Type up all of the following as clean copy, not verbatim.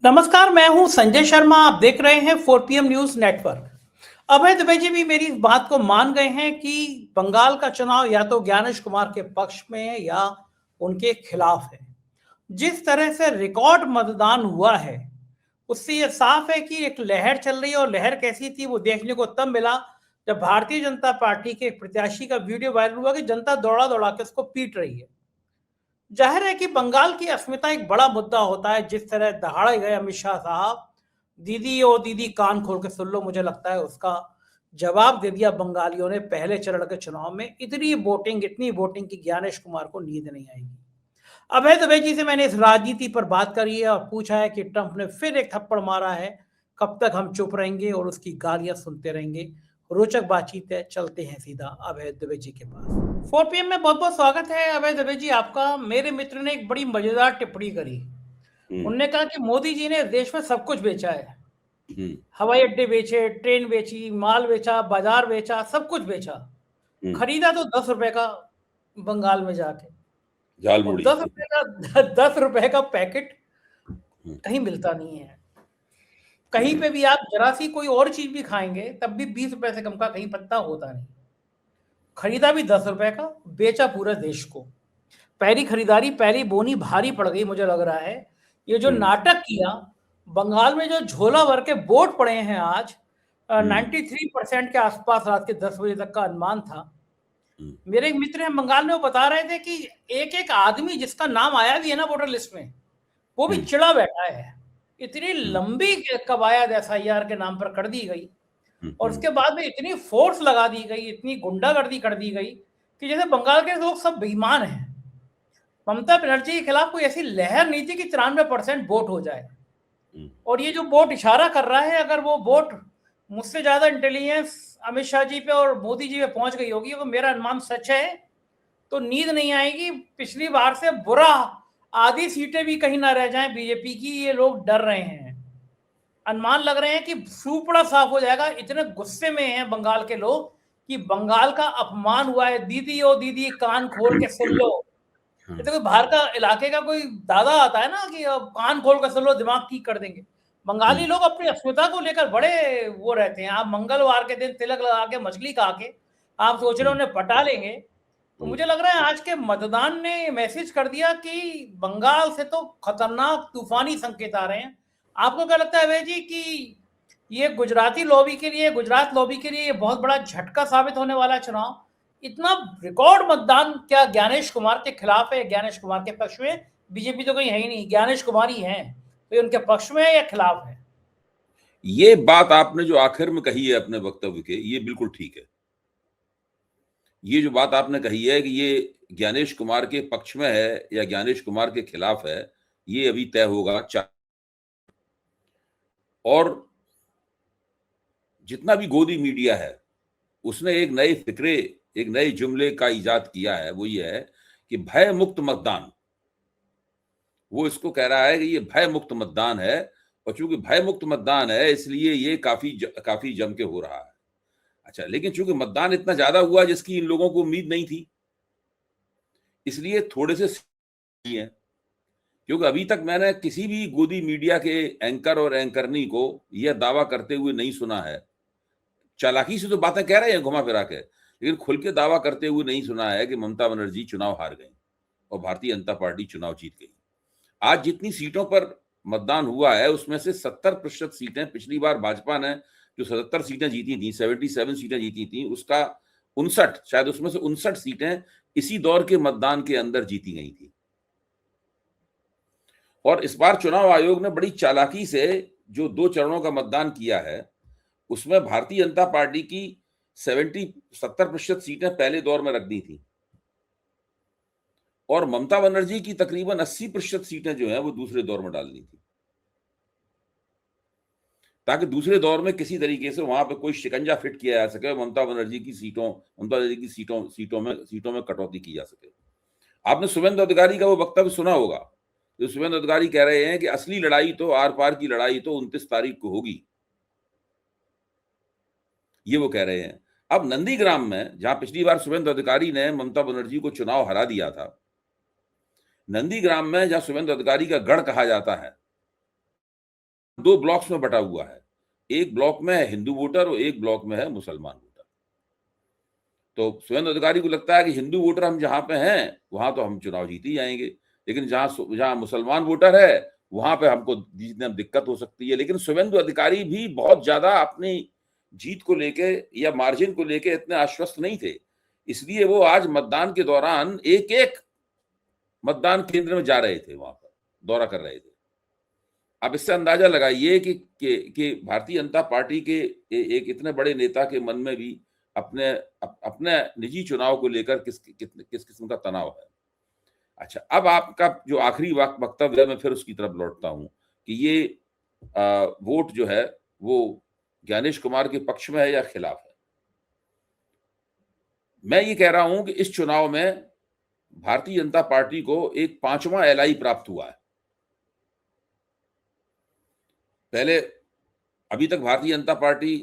नमस्कार, मैं हूं संजय शर्मा। आप देख रहे हैं 4 PM न्यूज नेटवर्क। अभय दुबे जी भी मेरी इस बात को मान गए हैं कि बंगाल का चुनाव या तो ज्ञानेश कुमार के पक्ष में है या उनके खिलाफ है। जिस तरह से रिकॉर्ड मतदान हुआ है, उससे यह साफ है कि एक लहर चल रही है। और लहर कैसी थी वो देखने को तब मिला जब भारतीय जनता पार्टी के एक प्रत्याशी का वीडियो वायरल हुआ कि जनता दौड़ा दौड़ा के उसको पीट रही है। जाहिर है कि बंगाल की अस्मिता एक बड़ा मुद्दा होता है। जिस तरह दहाड़े गए अमित शाह साहब, दीदी ओ दीदी कान खोल के सुन लो, मुझे लगता है उसका जवाब दे दिया बंगालियों ने पहले चरण के चुनाव में। इतनी वोटिंग की ज्ञानेश कुमार को नींद नहीं आएगी। अभय दुबे जी से मैंने इस राजनीति पर बात करी है और पूछा है कि ट्रंप ने फिर एक थप्पड़ मारा है, कब तक हम चुप रहेंगे और उसकी गालियां सुनते रहेंगे। रोचक बातचीत है, चलते हैं सीधा अभय दुबे जी के पास। 4 PM में बहुत बहुत स्वागत है अभय दुबे जी आपका। मेरे मित्र ने एक बड़ी मजेदार टिप्पणी करी। उन्होंने कहा कि मोदी जी ने देश में सब कुछ बेचा है। हवाई अड्डे बेचे, ट्रेन बेची, माल बेचा, बाजार बेचा, सब कुछ बेचा। खरीदा तो 10 रुपए का बंगाल में जाके। और झालमुड़ी 10 रुपए का 10 रुपए का पैकेट कहीं मिलता नहीं है। कहीं पे भी आप जरा सी कोई और चीज भी खाएंगे तब भी 20 रुपए से कम का कहीं पत्ता होता नहीं। खरीदा भी 10 रुपए का, बेचा पूरे देश को। पहली खरीदारी, पहली बोनी भारी पड़ गई मुझे लग रहा है। ये जो नाटक किया, बंगाल में जो झोला भर के वोट पड़े हैं आज, 93% के आसपास रात के 10 बजे तक का अनुमान था। मेरे एक मित्र हैं बंगाल में, वो बता रहे थे कि एक एक आदमी जिसका नाम आया भी है ना वोटर लिस्ट में, वो भी चिढ़ा बैठा है। इतनी लंबी कवायद SIR के नाम पर कर दी गई और उसके बाद में इतनी फोर्स लगा दी गई, इतनी गुंडागर्दी कर दी गई कि जैसे बंगाल के लोग सब बेईमान हैं। ममता बनर्जी के खिलाफ कोई ऐसी लहर नहीं थी कि 93% वोट हो जाए। और ये जो वोट इशारा कर रहा है, अगर वो वोट मुझसे ज्यादा इंटेलिजेंस अमित शाह जी पे और मोदी जी पे पहुंच गई होगी, अगर मेरा अनुमान सच है, तो नींद नहीं आएगी। पिछली बार से बुरा, आधी सीटें भी कहीं ना रह जाएं बीजेपी की, ये लोग डर रहे हैं। अनुमान लग रहे हैं कि सूपड़ा साफ हो जाएगा। इतने गुस्से में हैं बंगाल के लोग कि बंगाल का अपमान हुआ है। दीदी ओ दीदी कान खोल के सुन लो। जैसे कोई बाहर का इलाके का कोई दादा आता है ना कि अब कान खोल कर सुन लो, दिमाग ठीक कर देंगे। बंगाली लोग अपनी अस्मिता को लेकर बड़े वो रहते हैं। आप मंगलवार के दिन तिलक लगा के मछली खा के आप सोच रहे हो उन्हें पटा लेंगे। तो मुझे लग रहा है आज के मतदान ने मैसेज कर दिया कि बंगाल से तो खतरनाक तूफानी संकेत आ रहे हैं। आपको क्या लगता है अभय जी कि ये गुजराती लॉबी के लिए, गुजरात लॉबी के लिए ये बहुत बड़ा झटका साबित होने वाला है चुनाव? इतना रिकॉर्ड मतदान क्या ज्ञानेश कुमार के खिलाफ है, ज्ञानेश कुमार के पक्ष में? बीजेपी तो कहीं है ही नहीं, ज्ञानेश कुमार ही हैं। तो ये उनके पक्ष में है या खिलाफ है? ये बात आपने जो आखिर में कही है अपने वक्तव्य के, ये बिल्कुल ठीक है। ये जो बात आपने कही है कि ये ज्ञानेश कुमार के पक्ष में है या ज्ञानेश कुमार के खिलाफ है, ये अभी तय होगा। और जितना भी गोदी मीडिया है, उसने एक नए फिक्रे, एक नए जुमले का इजाद किया है। वो ये है कि भय मुक्त मतदान। वो इसको कह रहा है कि ये भय मुक्त मतदान है, और चूंकि भय मुक्त मतदान है इसलिए ये काफी जम के हो रहा है। अच्छा, लेकिन चूंकि मतदान इतना ज्यादा हुआ जिसकी इन लोगों को उम्मीद नहीं थी, इसलिए थोड़े से है। क्योंकि अभी तक मैंने किसी भी गोदी मीडिया के एंकर और एंकरनी को यह दावा करते हुए नहीं सुना है। चालाकी से तो बातें कह रहे हैं घुमा फिरा के, लेकिन खुल के दावा करते हुए नहीं सुना है कि ममता बनर्जी चुनाव हार गई और भारतीय जनता पार्टी चुनाव जीत गई। आज जितनी सीटों पर मतदान हुआ है उसमें से 70% सीटें, पिछली बार भाजपा ने जो 77 सीटें जीती थी, 77 सीटें जीती थी, उसका 59, शायद उसमें से 59 सीटें इसी दौर के मतदान के अंदर जीती गई थी। और इस बार चुनाव आयोग ने बड़ी चालाकी से जो 2 चरणों का मतदान किया है, उसमें भारतीय जनता पार्टी की 70% सीटें पहले दौर में रख दी थी और ममता बनर्जी की तकरीबन 80% सीटें जो हैं वो दूसरे दौर में डालनी थी, ताकि दूसरे दौर में किसी तरीके से वहां पे कोई शिकंजा फिट किया जा सके, ममता बनर्जी की सीटों में कटौती की जा सके। आपने शुभेंदु अधिकारी का वो वक्तव्य सुना होगा। तो शुभेंदु अधिकारी कह रहे हैं कि असली लड़ाई तो, आर पार की लड़ाई तो 29 तारीख को होगी, ये वो कह रहे हैं। अब नंदीग्राम में, जहां पिछली बार शुभेंदु अधिकारी ने ममता बनर्जी को चुनाव हरा दिया था, नंदीग्राम में जहां शुभेंदु अधिकारी का गढ़ कहा जाता है, दो ब्लॉक्स में बटा हुआ है, एक ब्लॉक में है हिंदू वोटर और एक ब्लॉक में है मुसलमान वोटर। तो शुभेंदु अधिकारी को लगता है कि हिंदू वोटर हम जहां पे हैं वहां तो हम चुनाव जीत ही जाएंगे, लेकिन जहां मुसलमान वोटर है वहां पे हमको जीतने में दिक्कत हो सकती है। लेकिन शुभेंदु अधिकारी भी बहुत ज्यादा अपनी जीत को लेके या मार्जिन को लेके इतने आश्वस्त नहीं थे, इसलिए वो आज मतदान के दौरान एक एक मतदान केंद्र में जा रहे थे, वहां पर दौरा कर रहे थे। अब इससे अंदाजा लगाइए कि भारतीय जनता पार्टी के एक इतने बड़े नेता के मन में भी अपने अपने निजी चुनाव को लेकर किस किस्म का तनाव है। अच्छा, अब आपका जो आखिरी वक्तव्य है, मैं फिर उसकी तरफ लौटता हूं कि ये वोट जो है वो ज्ञानेश कुमार के पक्ष में है या खिलाफ है। मैं ये कह रहा हूं कि इस चुनाव में भारतीय जनता पार्टी को एक 5वां एलआई प्राप्त हुआ है। पहले अभी तक Bharatiya Janata party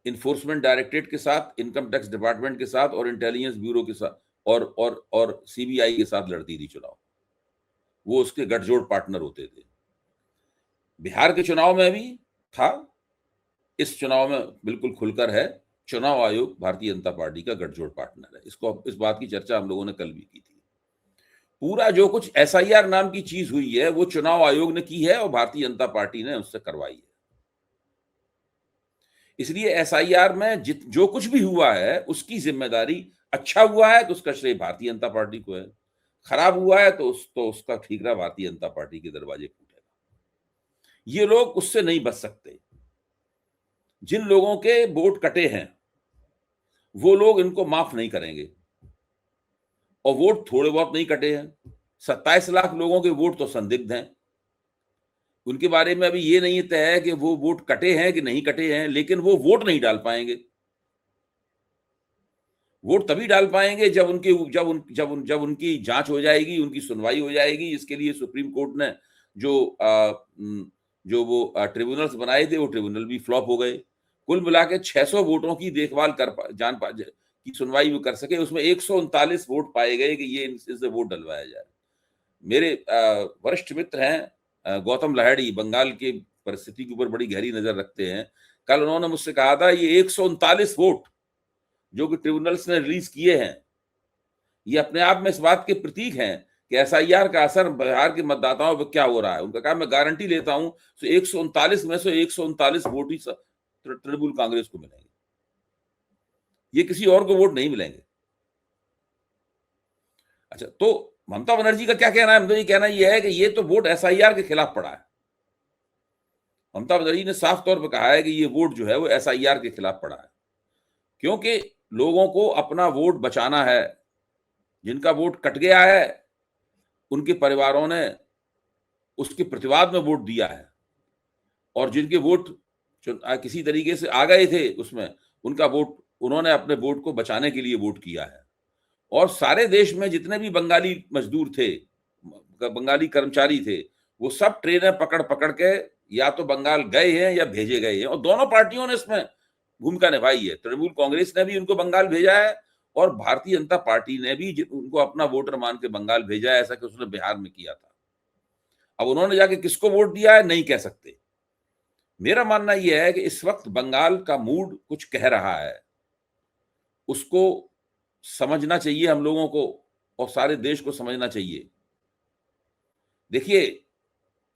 enforcement directorate के साथ, इनकम टैक्स डिपार्टमेंट के साथ और इंटेलिजेंस ब्यूरो के साथ और सीबीआई के साथ लड़ती थी चुनाव, वो उसके गठजोड़ पार्टनर होते थे। बिहार के चुनाव में भी था, इस चुनाव में बिल्कुल खुलकर है, चुनाव आयोग भारतीय जनता पार्टी का गठजोड़ पार्टनर है। इस बात की चर्चा हम लोगों ने कल भी की थी। पूरा जो कुछ एसआईआर नाम की चीज हुई है वो चुनाव आयोग ने की है और भारतीय जनता पार्टी ने उससे करवाई है। इसलिए एसआईआर में जो कुछ भी हुआ है उसकी जिम्मेदारी, अच्छा हुआ है तो उसका श्रेय भारतीय जनता पार्टी को है, खराब हुआ है तो उसका ठीकरा भारतीय जनता पार्टी के दरवाजे फूटेगा। ये लोग उससे नहीं बच सकते। जिन लोगों के वोट कटे हैं वो लोग इनको माफ नहीं करेंगे, और वोट थोड़े बहुत नहीं कटे हैं, 27 लाख लोगों के वोट तो संदिग्ध हैं। उनके बारे में अभी ये नहीं तय है कि वो वोट कटे हैं कि नहीं कटे हैं, लेकिन वो वोट नहीं डाल पाएंगे। वोट तभी डाल पाएंगे जब उनकी जांच हो जाएगी, उनकी सुनवाई हो जाएगी। इसके लिए सुप्रीम कोर्ट ने जो वो ट्रिब्यूनल्स बनाए थे वो ट्रिब्यूनल भी फ्लॉप हो गए। कुल मिला के 600 वोटों की देखभाल की सुनवाई वो कर सके, उसमें 139 वोट पाए गए कि ये इनसे वोट डलवाया जाए। मेरे वरिष्ठ मित्र हैं गौतम लाहिड़ी, बंगाल की परिस्थिति के ऊपर बड़ी गहरी नजर रखते हैं। कल उन्होंने मुझसे कहा था ये 139 वोट जो कि ट्रिब्यूनल्स ने रिलीज किए हैं, ये अपने आप में इस बात के प्रतीक हैं कि एसआईआर का असर बिहार के मतदाताओं पर क्या हो रहा है। उनका कहा मैं गारंटी लेता हूं तो 139 में से 139 वोट ही तृणमूल कांग्रेस को मिलेंगे, ये किसी और को वोट नहीं मिलेंगे। अच्छा, तो ममता बनर्जी का क्या कहना है? मतलब ये कहना यह है कि ये तो वोट एसआईआर के खिलाफ पड़ा है। ममता बनर्जी ने साफ तौर पर कहा है कि ये वोट जो है वो एसआईआर के खिलाफ पड़ा है, क्योंकि लोगों को अपना वोट बचाना है। जिनका वोट कट गया है उनके परिवारों ने उसके प्रतिवाद में वोट दिया है, और जिनके वोट किसी तरीके से आ गए थे उसमें, उनका वोट, उन्होंने अपने वोट को बचाने के लिए वोट किया है। और सारे देश में जितने भी बंगाली मजदूर थे, बंगाली कर्मचारी थे, वो सब ट्रेनें पकड़ पकड़ के या तो बंगाल गए हैं या भेजे गए हैं, और दोनों पार्टियों ने इसमें भूमिका निभाई है। तृणमूल कांग्रेस ने भी उनको बंगाल भेजा है और भारतीय जनता पार्टी ने भी उनको अपना वोटर मान के बंगाल भेजा है, ऐसा कि उसने बिहार में किया था। अब उन्होंने जाके किसको वोट दिया है नहीं कह सकते। मेरा मानना यह है कि इस वक्त बंगाल का मूड कुछ कह रहा है, उसको समझना चाहिए हम लोगों को, और सारे देश को समझना चाहिए। देखिए,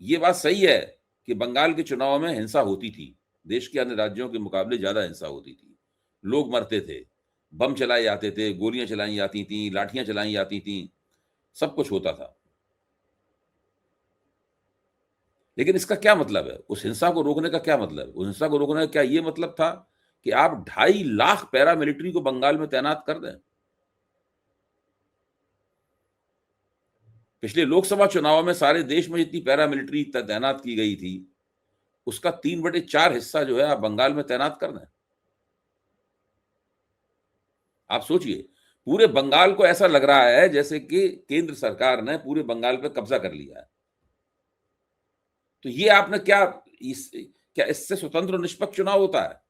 ये बात सही है कि बंगाल के चुनाव में हिंसा होती थी, देश के अन्य राज्यों के मुकाबले ज्यादा हिंसा होती थी, लोग मरते थे, बम चलाए जाते थे, गोलियां चलाई जाती थी, लाठियां चलाई जाती थी, सब कुछ होता था। लेकिन इसका क्या मतलब है? उस हिंसा को रोकने का क्या मतलब है? उस हिंसा को रोकने का क्या ये मतलब था कि आप 2.5 लाख पैरामिलिट्री को बंगाल में तैनात कर दें? पिछले लोकसभा चुनाव में सारे देश में जितनी पैरामिलिट्री तैनात की गई थी उसका 3/4 हिस्सा जो है आप बंगाल में तैनात कर दें। आप सोचिए, पूरे बंगाल को ऐसा लग रहा है जैसे कि केंद्र सरकार ने पूरे बंगाल पे कब्जा कर लिया है। तो ये आपने क्या इससे स्वतंत्र और निष्पक्ष चुनाव होता है?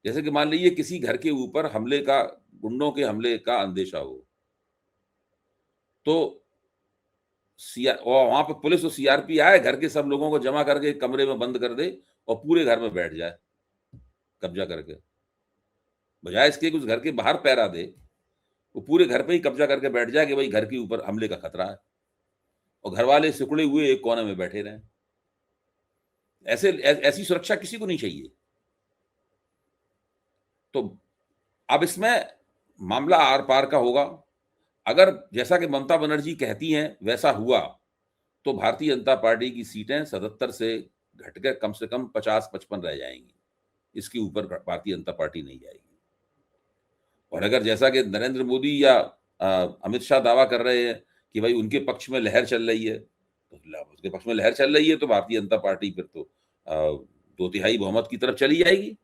जैसे कि मान लीजिए किसी घर के ऊपर गुंडों के हमले का अंदेशा हो, तो और वहां पर पुलिस और सीआरपी आए, घर के सब लोगों को जमा करके एक कमरे में बंद कर दे और पूरे घर में बैठ जाए कब्जा करके, बजाय इसके कि उस घर के बाहर पहरा दे, वो पूरे घर पे ही कब्जा करके बैठ जाए कि भाई घर के ऊपर हमले का खतरा है, और घर वाले सिकुड़े हुए एक कोने में बैठे रहें। ऐसी सुरक्षा किसी को नहीं चाहिए। तो अब इसमें मामला आर पार का होगा। अगर जैसा कि ममता बनर्जी कहती हैं वैसा हुआ तो भारतीय जनता पार्टी की सीटें 77 से घटकर कम से कम 50-55 रह जाएंगी, इसके ऊपर भारतीय जनता पार्टी नहीं जाएगी। और अगर जैसा कि नरेंद्र मोदी या अमित शाह दावा कर रहे हैं कि भाई उनके पक्ष में लहर चल रही है, तो उसके पक्ष में लहर चल रही है तो भारतीय जनता पार्टी फिर तो 2/3 बहुमत की तरफ चली जाएगी।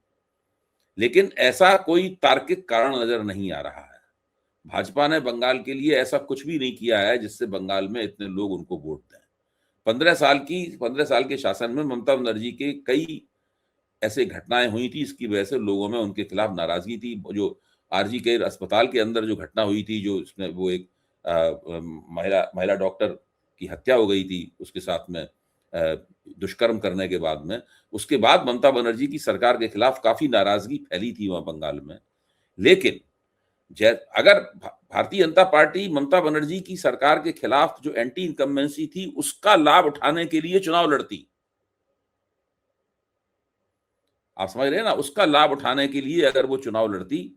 लेकिन ऐसा कोई तार्किक कारण नजर नहीं आ रहा है। भाजपा ने बंगाल के लिए ऐसा कुछ भी नहीं किया है जिससे बंगाल में इतने लोग उनको वोट दें। 15 साल के शासन में ममता बनर्जी के कई ऐसे घटनाएं हुई थी, इसकी वजह से लोगों में उनके खिलाफ नाराजगी थी। जो आरजी केयर अस्पताल के अंदर जो घटना हुई थी, जो इसमें वो एक महिला डॉक्टर की हत्या हो गई थी, उसके साथ में दुष्कर्म करने के बाद में, उसके बाद ममता बनर्जी की सरकार के खिलाफ काफी नाराजगी फैली थी वहां बंगाल में। लेकिन अगर भारतीय जनता पार्टी ममता बनर्जी की सरकार के खिलाफ जो एंटी इनकम्बेंसी थी उसका लाभ उठाने के लिए चुनाव लड़ती, आप समझ रहे हैं ना, उसका लाभ उठाने के लिए अगर वो चुनाव लड़ती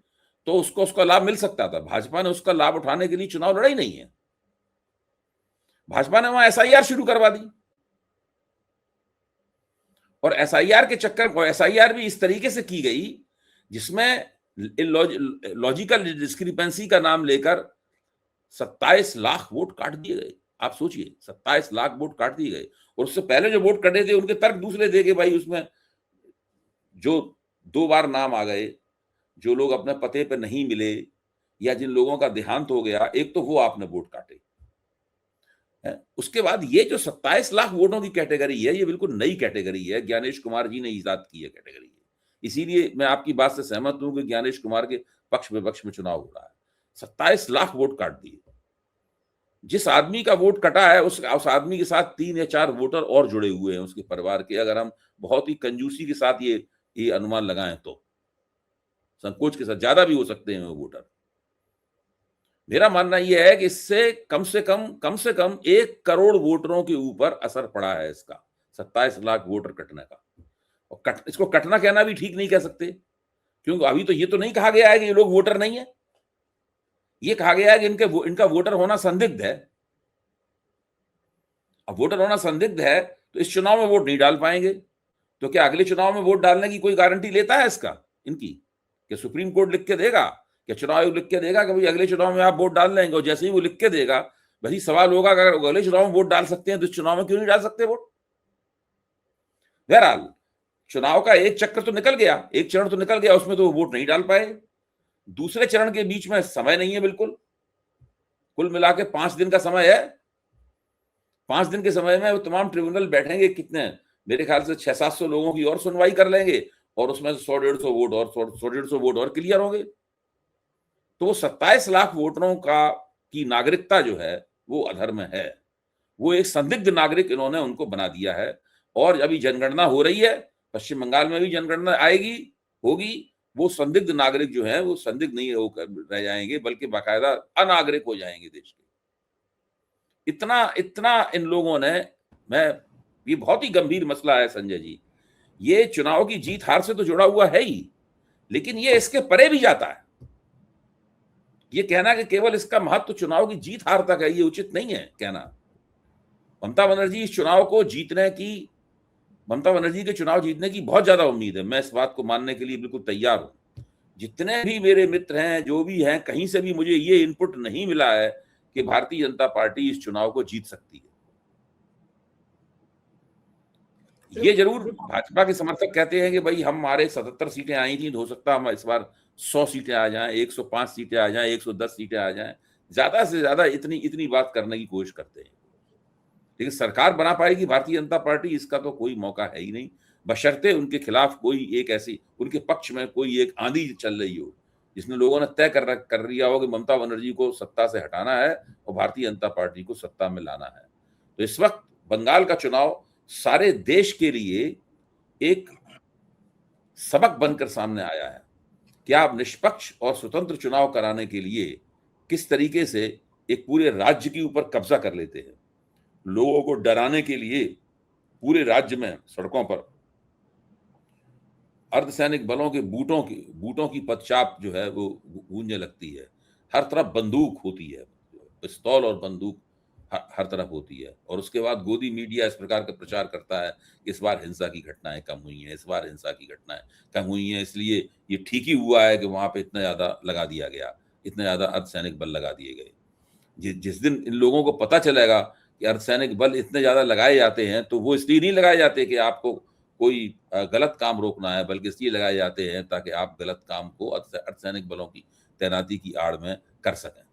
तो उसको उसका लाभ मिल सकता था। भाजपा ने उसका लाभ उठाने के लिए चुनाव लड़ा ही नहीं है। भाजपा ने वहां एसआईआर शुरू करवा दी, और एसआईआर के चक्कर को, एसआईआर भी इस तरीके से की गई जिसमें लॉजिकल डिस्क्रिपेंसी का नाम लेकर 27 लाख वोट काट दिए गए। आप सोचिए, 27 लाख वोट काट दिए गए, और उससे पहले जो वोट कटे थे उनके तर्क दूसरे थे कि भाई उसमें जो 2 बार नाम आ गए, जो लोग अपने पते पे नहीं मिले, या जिन लोगों का देहांत हो गया, एक तो वो आपने वोट काटे। उसके बाद ये जो 27 लाख वोटों की कैटेगरी है, ये बिल्कुल नई कैटेगरी है, ज्ञानेश कुमार जी ने इजाद की है कैटेगरी। इसीलिए मैं आपकी बात से सहमत हूं कि ज्ञानेश कुमार के पक्ष में चुनाव हो रहा है। 27 लाख वोट काट दिए। जिस आदमी का वोट कटा है उस आदमी के साथ 3 या 4 वोटर और जुड़े हुए हैं उसके परिवार के। अगर हम बहुत ही कंजूसी के साथ ये अनुमान लगाएं तो संकोच के साथ ज्यादा भी हो सकते हैं वो वोटर। मेरा मानना यह है कि इससे कम से कम 1 करोड़ वोटरों के ऊपर असर पड़ा है इसका, 27 लाख वोटर कटने का। और इसको कटना कहना भी ठीक नहीं कह सकते, क्योंकि अभी तो ये तो नहीं कहा गया है कि ये लोग वोटर नहीं है। ये कहा गया है कि इनका वोटर होना संदिग्ध है। अब वोटर होना संदिग्ध है तो इस चुनाव में वोट नहीं डाल पाएंगे। तो क्या अगले चुनाव में वोट डालने की कोई गारंटी लेता है इसका इनकी? कि सुप्रीम कोर्ट लिख के देगा, क्या चुनाव आयोग लिख के देगा कि भाई अगले चुनाव में आप वोट डाल लेंगे? और जैसे ही वो लिख के देगा, वही सवाल होगा कि अगर अगले चुनाव में वोट डाल सकते हैं तो इस चुनाव में क्यों नहीं डाल सकते वोट? बहरहाल चुनाव का एक चक्कर तो निकल गया, एक चरण तो निकल गया, उसमें तो वोट नहीं डाल पाए। दूसरे चरण के बीच में समय नहीं है बिल्कुल। कुल मिला के 5 दिन का समय है। 5 दिन के समय में वो तमाम ट्रिब्यूनल बैठेंगे, कितने, मेरे ख्याल से 600-700 लोगों की और सुनवाई कर लेंगे, और उसमें 100-150 वोट और 100-150 वोट और क्लियर होंगे। तो वो 27 लाख वोटरों की नागरिकता जो है वो अधर्म है। वो एक संदिग्ध नागरिक इन्होंने उनको बना दिया है। और अभी जनगणना हो रही है, पश्चिम बंगाल में भी जनगणना आएगी, होगी। वो संदिग्ध नागरिक जो है वो संदिग्ध नहीं होकर रह जाएंगे, बल्कि बाकायदा अनागरिक हो जाएंगे देश के। इतना इन लोगों ने, ये बहुत ही गंभीर मसला है संजय जी। ये चुनाव की जीत हार से तो जुड़ा हुआ है ही, लेकिन ये इसके परे भी जाता है। ये कहना कि केवल इसका महत्व चुनाव की जीत हार तक है, ये उचित नहीं है कहना। ममता बनर्जी के चुनाव जीतने की बहुत ज्यादा उम्मीद है। मैं इस बात को मानने के लिए बिल्कुल तैयार हूं। जितने भी मेरे मित्र हैं, जो भी हैं, कहीं से भी मुझे ये इनपुट नहीं मिला है कि भारतीय जनता पार्टी इस चुनाव को जीत सकती है। ये जरूर भाजपा के समर्थक कहते हैं कि भाई हमारे 77 सीटें आई थी, हो सकता है हम इस बार 100 सीटें आ जाएं, 105 सीटें आ जाएं, 110 सीटें आ जाएं। ज्यादा से ज्यादा इतनी बात करने की कोशिश करते हैं। लेकिन सरकार बना पाएगी भारतीय जनता पार्टी, इसका तो कोई मौका है ही नहीं, बशर्ते उनके खिलाफ कोई एक ऐसी, उनके पक्ष में कोई एक आंधी चल रही हो, जिसमें लोगों ने तय कर लिया हो कि ममता बनर्जी को सत्ता से हटाना है और भारतीय जनता पार्टी को सत्ता में लाना है। तो इस वक्त बंगाल का चुनाव सारे देश के लिए एक सबक बनकर सामने आया है कि आप निष्पक्ष और स्वतंत्र चुनाव कराने के लिए किस तरीके से एक पूरे राज्य के ऊपर कब्जा कर लेते हैं। लोगों को डराने के लिए पूरे राज्य में सड़कों पर अर्धसैनिक बलों के बूटों की पदचाप जो है वो गूंजने लगती है। हर तरफ बंदूक होती है, पिस्तौल और बंदूक हर तरफ होती है। और उसके बाद गोदी मीडिया इस प्रकार का प्रचार करता है कि इस बार हिंसा की घटनाएं कम हुई हैं, इस बार हिंसा की घटनाएं कम हुई हैं, इसलिए ये ठीक ही हुआ है कि वहां पे इतना ज्यादा लगा दिया गया, इतने ज्यादा अर्धसैनिक बल लगा दिए गए। जिस दिन इन लोगों को पता चलेगा कि अर्धसैनिक बल इतने ज्यादा लगाए जाते हैं, तो वो इसलिए नहीं लगाए जाते कि आपको कोई गलत काम रोकना है, बल्कि इसलिए लगाए जाते हैं ताकि आप गलत काम को अर्धसैनिक बलों की तैनाती की आड़ में कर सकें।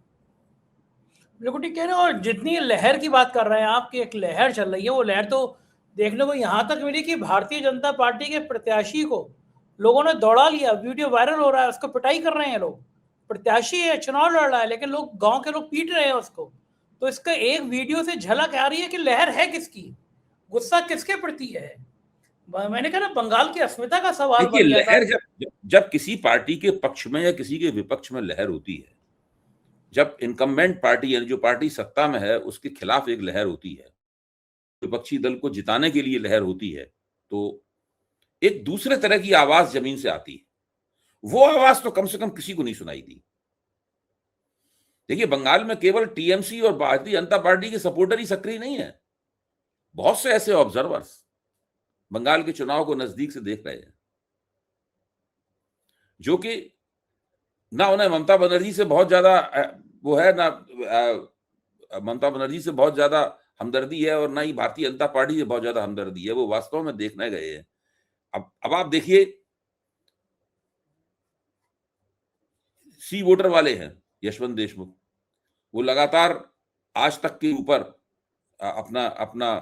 बिल्कुल ठीक कह रहे हो। और जितनी लहर की बात कर रहे हैं आप कि एक लहर चल रही है, वो लहर तो देखने को यहाँ तक मिली कि भारतीय जनता पार्टी के प्रत्याशी को लोगों ने दौड़ा लिया, वीडियो वायरल हो रहा है, उसको पिटाई कर रहे हैं लोग। प्रत्याशी है, चुनाव लड़ रहा है, लेकिन लोग, गांव के लोग पीट रहे हैं उसको। तो इसका एक वीडियो से झलक आ रही है कि लहर है किसकी, गुस्सा किसके प्रति है। मैंने कहा ना, बंगाल की अस्मिता का सवाल देखिए, बन गया था। लहर जब किसी पार्टी के पक्ष में या किसी के विपक्ष में लहर होती है, जब इनकम्बेंट पार्टी यानी जो पार्टी सत्ता में है उसके खिलाफ एक लहर होती है, विपक्षी दल को जिताने के लिए लहर होती है, तो एक दूसरे तरह की आवाज जमीन से आती है। वो आवाज तो कम से कम किसी को नहीं सुनाई दी। देखिए, बंगाल में केवल टीएमसी और भारतीय जनता पार्टी के सपोर्टर ही सक्रिय नहीं है। बहुत से ऐसे ऑब्जर्वर्स बंगाल के चुनाव को नजदीक से देख रहे हैं, जो कि ना उन्हें ममता बनर्जी से बहुत ज्यादा वो है, ना ममता बनर्जी से बहुत ज्यादा हमदर्दी है, और ना ही भारतीय जनता पार्टी से बहुत ज्यादा हमदर्दी है। वो वास्तव में देखने गए हैं। अब आप देखिए, सी वोटर वाले हैं यशवंत देशमुख, वो लगातार आज तक के ऊपर अपना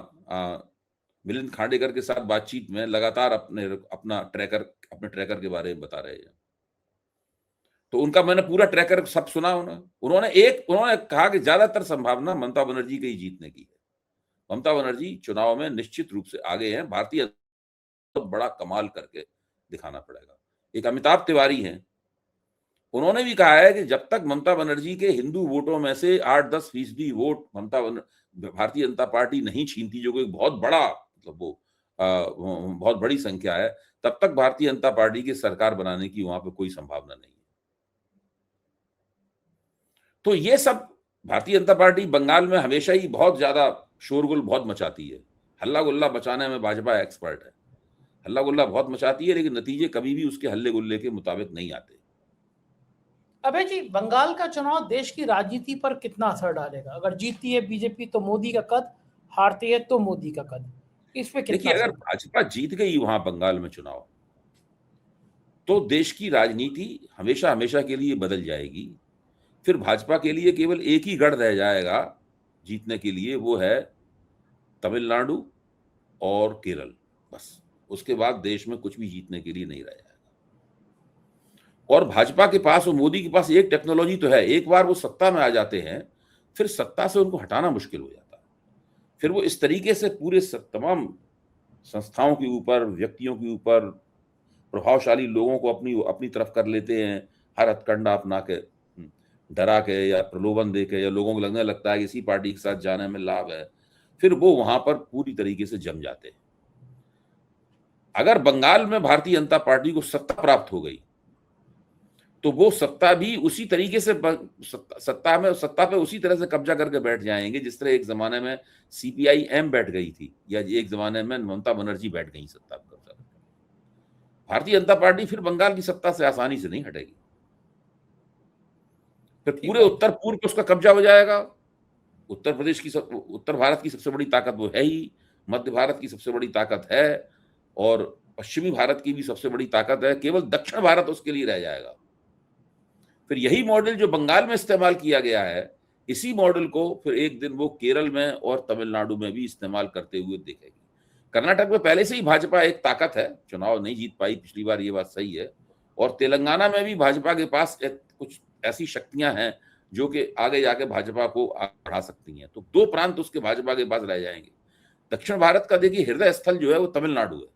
मिलिंद खांडेकर के साथ बातचीत में लगातार अपने ट्रैकर के बारे में बता रहे हैं। तो उनका मैंने पूरा ट्रैकर सब सुना। उन्होंने कहा कि ज्यादातर संभावना ममता बनर्जी के ही जीतने की है। ममता बनर्जी चुनाव में निश्चित रूप से आगे हैं। भारतीय तो बड़ा कमाल करके दिखाना पड़ेगा। एक अमिताभ तिवारी हैं, उन्होंने भी कहा है कि जब तक ममता बनर्जी के हिंदू वोटों में से 8-10% वोट भारतीय जनता पार्टी नहीं छीनती, जो कि बहुत बड़ा मतलब वो बहुत बड़ी संख्या है, तब तक भारतीय जनता पार्टी की सरकार बनाने की वहां पे कोई संभावना नहीं है। तो ये सब भारतीय जनता पार्टी बंगाल में हमेशा ही बहुत ज्यादा शोरगुल बहुत मचाती है। हल्ला गुल्ला मचाने में भाजपा एक्सपर्ट है। हल्ला गुल्ला बहुत मचाती है, लेकिन नतीजे कभी भी उसके हल्ले गुल्ले के मुताबिक नहीं आते। अबे जी, बंगाल का चुनाव देश की राजनीति पर कितना असर डालेगा? अगर जीतती है बीजेपी तो मोदी का कद, हारती है तो मोदी का कद, इस पे कितना देखिए, अगर असर? भाजपा जीत गई वहां बंगाल में चुनाव, तो देश की राजनीति हमेशा हमेशा के लिए बदल जाएगी। फिर भाजपा के लिए केवल एक ही गढ़ रह जाएगा जीतने के लिए, वो है तमिलनाडु और केरल, बस। उसके बाद देश में कुछ भी जीतने के लिए नहीं रह जाएगा। और भाजपा के पास और मोदी के पास एक टेक्नोलॉजी तो है, एक बार वो सत्ता में आ जाते हैं, फिर सत्ता से उनको हटाना मुश्किल हो जाता है। फिर वो इस तरीके से पूरे तमाम संस्थाओं के ऊपर, व्यक्तियों के ऊपर, प्रभावशाली लोगों को अपनी तरफ कर लेते हैं, हर हथकंडा अपना के, डरा के या प्रलोभन दे के, या लोगों को लगने लगता है कि इसी पार्टी के साथ जाने में लाभ है, फिर वो वहां पर पूरी तरीके से जम जाते हैं। अगर बंगाल में भारतीय जनता पार्टी को सत्ता प्राप्त हो गई, तो वो सत्ता भी उसी तरीके से सत्ता पे उसी तरह से कब्जा करके बैठ जाएंगे जिस तरह एक जमाने में सीपीआई-एम बैठ गई थी, या एक जमाने में ममता बनर्जी बैठ गई सत्ता पर कब्जा करके। भारतीय जनता पार्टी फिर बंगाल की सत्ता से आसानी से नहीं हटेगी। फिर पूरे उत्तर पूर्व पे उसका कब्जा हो जाएगा। उत्तर भारत की सबसे बड़ी ताकत वो है ही, मध्य भारत की सबसे बड़ी ताकत है, और पश्चिमी भारत की भी सबसे बड़ी ताकत है। केवल दक्षिण भारत उसके लिए रह जाएगा। फिर यही मॉडल जो बंगाल में इस्तेमाल किया गया है, इसी मॉडल को फिर एक दिन वो केरल में और तमिलनाडु में भी इस्तेमाल करते हुए देखेगी। कर्नाटक में पहले से ही भाजपा एक ताकत है, चुनाव नहीं जीत पाई पिछली बार, ये बात सही है। और तेलंगाना में भी भाजपा के पास कुछ ऐसी शक्तियां हैं जो कि आगे जाके भाजपा को बढ़ा सकती हैं। तो 2 प्रांत उसके भाजपा के पास रह जाएंगे। दक्षिण भारत का देखिए हृदय स्थल जो है वो तमिलनाडु है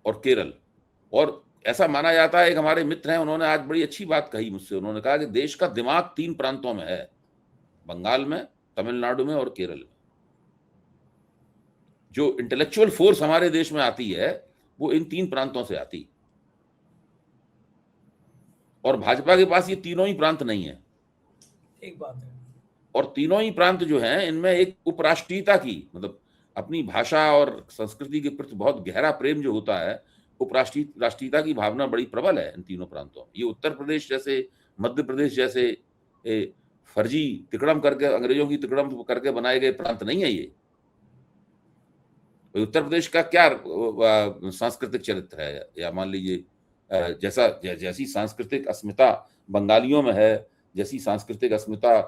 और केरल। और ऐसा माना जाता है, एक हमारे मित्र हैं, उन्होंने आज बड़ी अच्छी बात कही मुझसे। उन्होंने कहा कि देश का दिमाग 3 प्रांतों में है, बंगाल में, तमिलनाडु में और केरल में। जो इंटेलेक्चुअल फोर्स हमारे देश में आती है वो इन 3 प्रांतों से आती, और भाजपा के पास ये तीनों ही प्रांत नहीं है। एक बात है। और तीनों ही प्रांत जो हैं इनमें एक उपराष्ट्रीयता की, मतलब अपनी भाषा और संस्कृति के प्रति बहुत गहरा प्रेम जो होता है, राष्ट्रीयता की भावना बड़ी प्रबल है इन तीनों प्रांतों। ये उत्तर प्रदेश जैसे, मध्य प्रदेश जैसे फर्जी तिकड़म करके, अंग्रेजों की तिकड़म करके बनाए गए प्रांत नहीं है ये। उत्तर प्रदेश का क्या सांस्कृतिक चरित्र है, या मान लीजिए जैसी सांस्कृतिक अस्मिता बंगालियों में है, जैसी सांस्कृतिक अस्मिता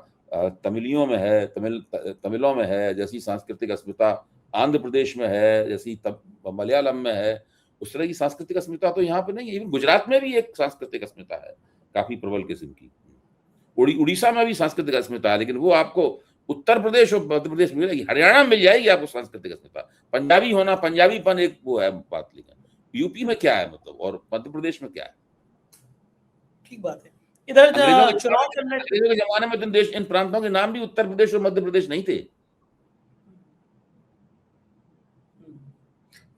तमिलियों में है, तमिलों में है, जैसी सांस्कृतिक अस्मिता आंध्र प्रदेश में है, जैसी मलयालम में है, उस तरह की सांस्कृतिक अस्मिता तो यहाँ पे नहीं है। इवन गुजरात में भी एक सांस्कृतिक अस्मिता है काफी प्रबल किस्म की। उड़ीसा में भी सांस्कृतिक अस्मिता है, लेकिन वो आपको उत्तर प्रदेश और मध्य प्रदेश में मिलेगी। हरियाणा में मिल जाएगी आपको सांस्कृतिक अस्मिता। पंजाबी होना, पंजाबीपन एक वो है बात, लेकिन यूपी में क्या है मतलब, और मध्य प्रदेश में क्या है। ठीक बात है। इधर चुनाव अंग्रेजों के जमाने में इन प्रांतों के नाम भी उत्तर प्रदेश और मध्य प्रदेश नहीं थे।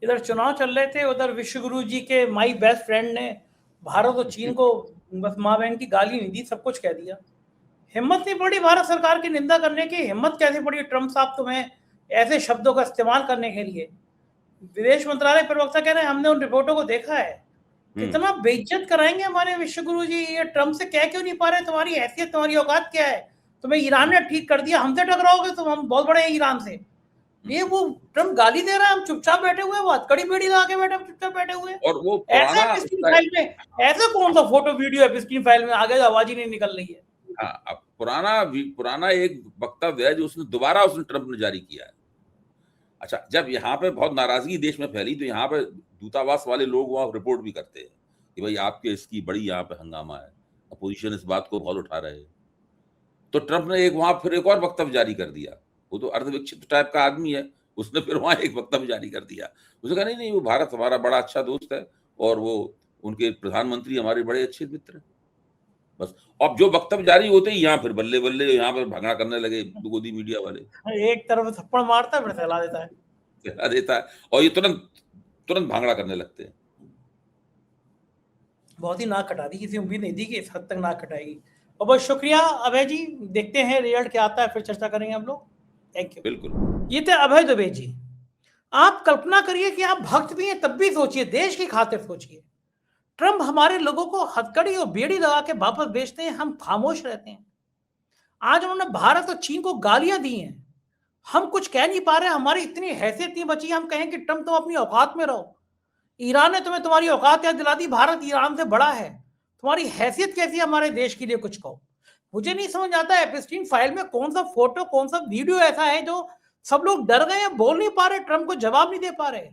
इधर चुनाव चल रहे थे, उधर विश्वगुरु जी के माई बेस्ट फ्रेंड ने भारत और चीन को बस माँ बहन की गाली नहीं दी, सब कुछ कह दिया। हिम्मत नहीं पड़ी भारत सरकार की निंदा करने की। हिम्मत कैसे पड़ी ट्रम्प साहब तुम्हें ऐसे शब्दों का इस्तेमाल करने के लिए। विदेश मंत्रालय प्रवक्ता कह रहे हैं हमने उन रिपोर्टों को देखा है। कितना बेइज्जत कराएंगे हमारे विश्वगुरु जी। ये ट्रम्प से कह क्यों नहीं पा रहे, तुम्हारी हैसियत, तुम्हारी औकात क्या है। तुम्हें ईरान ने ठीक कर दिया, हमसे टकराओगे तुम, हम बहुत बड़े हैं ईरान से। ये वो ट्रम्प गाली दे रहा है, हम चुपचाप बैठे हुए, वो हथकड़ी बेड़ी लगा के बैठे, चुपचाप बैठे हुए। और वो ऐसे फाइल में ऐसे कौन सा फोटो वीडियो एपिस्टीन फाइल में आगे आवाज ही नहीं निकल रही है। हाँ, अब पुराना एक वक्तव्य है जो उसने ट्रम्प ने जारी किया है। अच्छा, जब यहाँ पे बहुत नाराजगी देश में फैली तो यहाँ पे दूतावास वाले लोग वहाँ रिपोर्ट भी करते हैं कि भाई आपके इसकी बड़ी यहाँ पे हंगामा है, अपोजिशन इस बात को बहुत उठा रहे हैं। तो ट्रम्प ने वहां फिर एक और वक्तव्य जारी कर दिया। वो तो अर्धविकसित टाइप का आदमी है, उसने फिर वहां एक वक्तव्य जारी कर दिया। उसने कहा नहीं, वो भारत हमारा बड़ा अच्छा दोस्त है और वो उनके प्रधानमंत्री हमारे बड़े अच्छे मित्र हैं। बस अब जो वक्तव्य जारी होते ही यहाँ फिर बल्ले बल्ले यहाँ पर भगड़ा करने लगे गोदी मीडिया वाले। एक तरफ थप्पड़ मारता है, फिर सहला देता है और ये तुरंत भांगड़ा करने लगते हैं। बहुत ही नाक कटा दी, किसी उम्मीद नहीं थी कि इस हद तक नाक कटाएगी। और बहुत शुक्रिया अभय जी, देखते हैं रिजल्ट क्या आता है, फिर चर्चा करेंगे हम लोग। Thank you. बिल्कुल। ये थे अभय दुबे जी। आप कल्पना करिए कि आप भक्त भी हैं, तब भी सोचिए, देश की खातिर सोचिए। ट्रम्प हमारे लोगों को हथकड़ी और बेड़ी लगा के वापस भेजते हैं, हम खामोश रहते हैं। आज उन्होंने भारत और चीन को गालियां दी हैं, हम कुछ कह नहीं पा रहे। हमारी इतनी हैसियत नहीं बची हम कहें कि ट्रम्प तुम अपनी औकात में रहो। ईरान ने तुम्हें तुम्हारी औकात याद दिला दी, भारत ईरान से बड़ा है, तुम्हारी हैसियत कैसी है हमारे देश के लिए, कुछ कहो। मुझे नहीं समझ आता एपिस्टीन फाइल में कौन सा फोटो, कौन सा वीडियो ऐसा है जो सब लोग डर गए हैं, बोल नहीं पा रहे, ट्रम्प को जवाब नहीं दे पा रहे।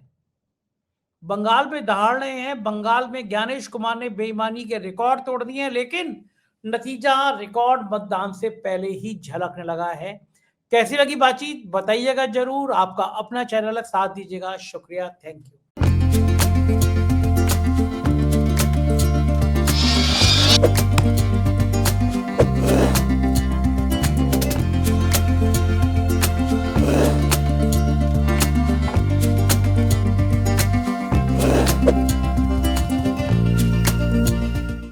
बंगाल में दहाड़ रहे हैं। बंगाल में ज्ञानेश कुमार ने बेईमानी के रिकॉर्ड तोड़ दिए हैं, लेकिन नतीजा रिकॉर्ड मतदान से पहले ही झलकने लगा है। कैसी लगी बातचीत बताइएगा जरूर। आपका अपना चैनल है, साथ दीजिएगा। शुक्रिया, थैंक यू।